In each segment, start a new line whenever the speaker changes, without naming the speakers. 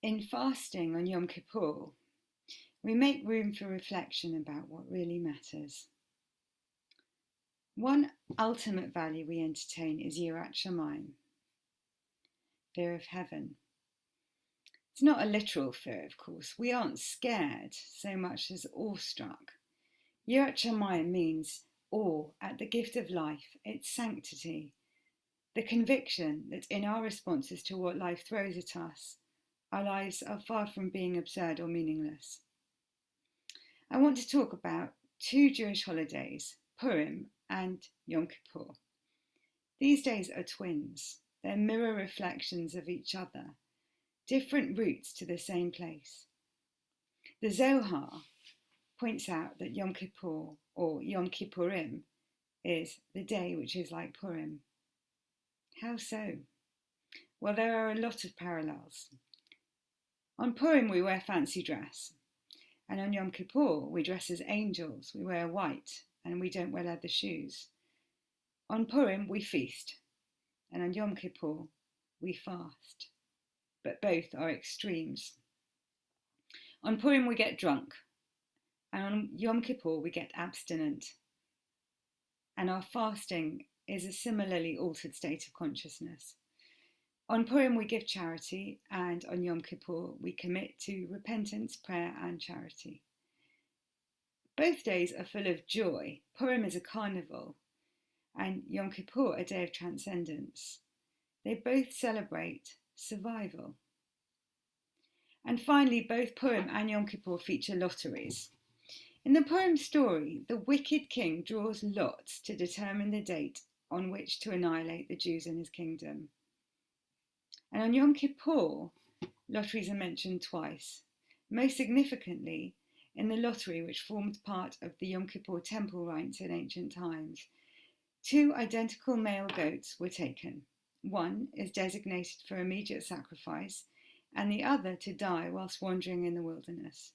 In fasting on Yom Kippur, we make room for reflection about what really matters. One ultimate value we entertain is Yirat Shamayim, fear of heaven. It's not a literal fear, of course. We aren't scared so much as awestruck. Yirat Shamayim means awe at the gift of life, its sanctity, the conviction that in our responses to what life throws at us, our lives are far from being absurd or meaningless. I want to talk about two Jewish holidays, Purim and Yom Kippur. These days are twins. They're mirror reflections of each other, different routes to the same place. The Zohar points out that Yom Kippur, or Yom Kippurim, is the day which is like Purim. How so? Well, there are a lot of parallels. On Purim we wear fancy dress, and on Yom Kippur we dress as angels. We wear white and we don't wear leather shoes. On Purim we feast, and on Yom Kippur we fast. But both are extremes. On Purim we get drunk, and on Yom Kippur we get abstinent. And our fasting is a similarly altered state of consciousness. On Purim we give charity, and on Yom Kippur we commit to repentance, prayer and charity. Both days are full of joy. Purim is a carnival, and Yom Kippur a day of transcendence. They both celebrate survival. And finally, both Purim and Yom Kippur feature lotteries. In the Purim story, the wicked king draws lots to determine the date on which to annihilate the Jews in his kingdom. And on Yom Kippur, lotteries are mentioned twice, most significantly in the lottery which formed part of the Yom Kippur temple rites in ancient times. Two identical male goats were taken. One is designated for immediate sacrifice, and the other to die whilst wandering in the wilderness.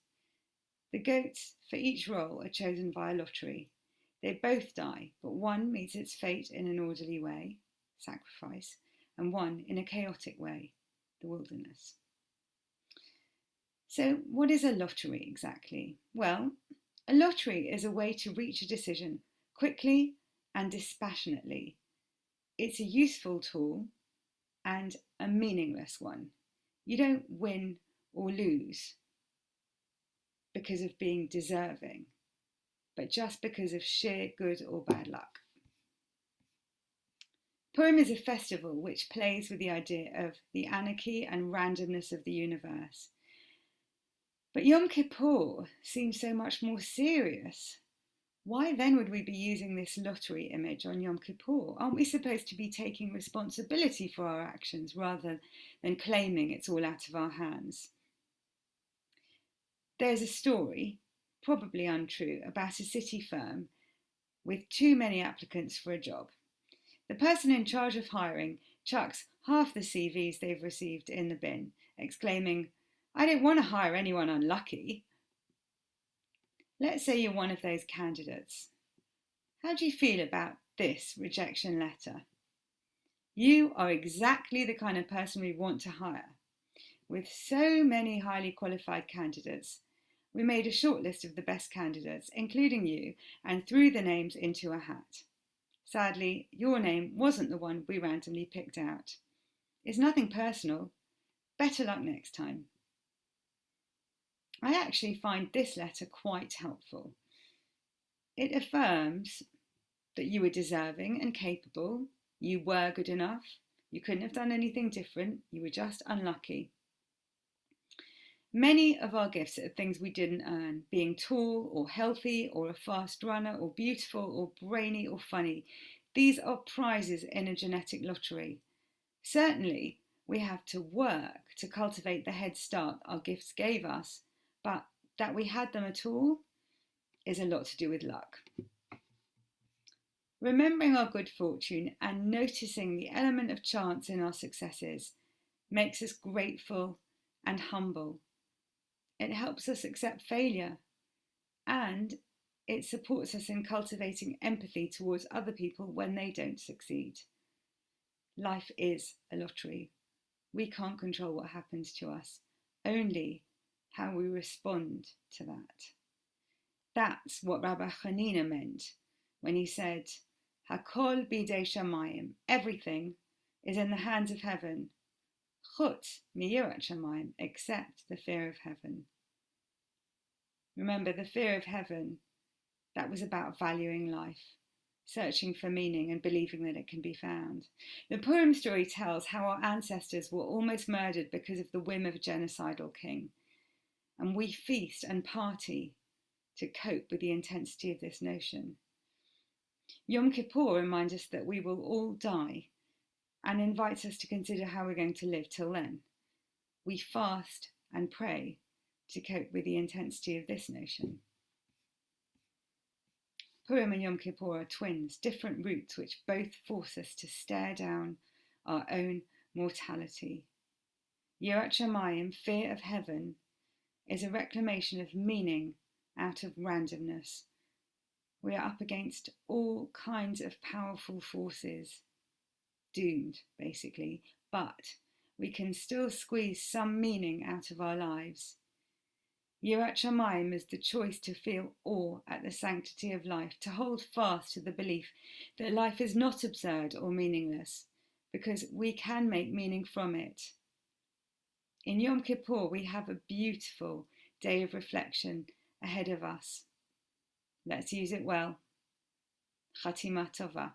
The goats for each role are chosen via lottery. They both die, but one meets its fate in an orderly way, sacrifice, and one in a chaotic way, the wilderness. So what is a lottery exactly? Well, a lottery is a way to reach a decision quickly and dispassionately. It's a useful tool and a meaningless one. You don't win or lose because of being deserving, but just because of sheer good or bad luck. Purim is a festival which plays with the idea of the anarchy and randomness of the universe. But Yom Kippur seems so much more serious. Why then would we be using this lottery image on Yom Kippur? Aren't we supposed to be taking responsibility for our actions rather than claiming it's all out of our hands? There's a story, probably untrue, about a city firm with too many applicants for a job. The person in charge of hiring chucks half the CVs they've received in the bin, exclaiming, "I don't want to hire anyone unlucky." Let's say you're one of those candidates. How do you feel about this rejection letter? You are exactly the kind of person we want to hire. With so many highly qualified candidates, we made a short list of the best candidates, including you, and threw the names into a hat. Sadly, your name wasn't the one we randomly picked out. It's nothing personal. Better luck next time. I actually find this letter quite helpful. It affirms that you were deserving and capable, you were good enough, you couldn't have done anything different, you were just unlucky. Many of our gifts are things we didn't earn, being tall or healthy or a fast runner or beautiful or brainy or funny. These are prizes in a genetic lottery. Certainly, we have to work to cultivate the head start our gifts gave us, but that we had them at all is a lot to do with luck. Remembering our good fortune and noticing the element of chance in our successes makes us grateful and humble. It helps us accept failure, and it supports us in cultivating empathy towards other people when they don't succeed. Life is a lottery. We can't control what happens to us, only how we respond to that. That's what Rabbi Hanina meant when he said, Hakol bidei shamayim, everything is in the hands of heaven, chutz miyirat shamayim, except the fear of heaven. Remember, the fear of heaven, that was about valuing life, searching for meaning and believing that it can be found. The Purim story tells how our ancestors were almost murdered because of the whim of a genocidal king. And we feast and party to cope with the intensity of this notion. Yom Kippur reminds us that we will all die and invites us to consider how we're going to live till then. We fast and pray to cope with the intensity of this notion. Purim and Yom Kippur are twins, different roots which both force us to stare down our own mortality. Yirat Shamayim, fear of heaven, is a reclamation of meaning out of randomness. We are up against all kinds of powerful forces, doomed basically, but we can still squeeze some meaning out of our lives. Yirat Shamayim is the choice to feel awe at the sanctity of life, to hold fast to the belief that life is not absurd or meaningless, because we can make meaning from it. In Yom Kippur, we have a beautiful day of reflection ahead of us. Let's use it well. Chatima Tova.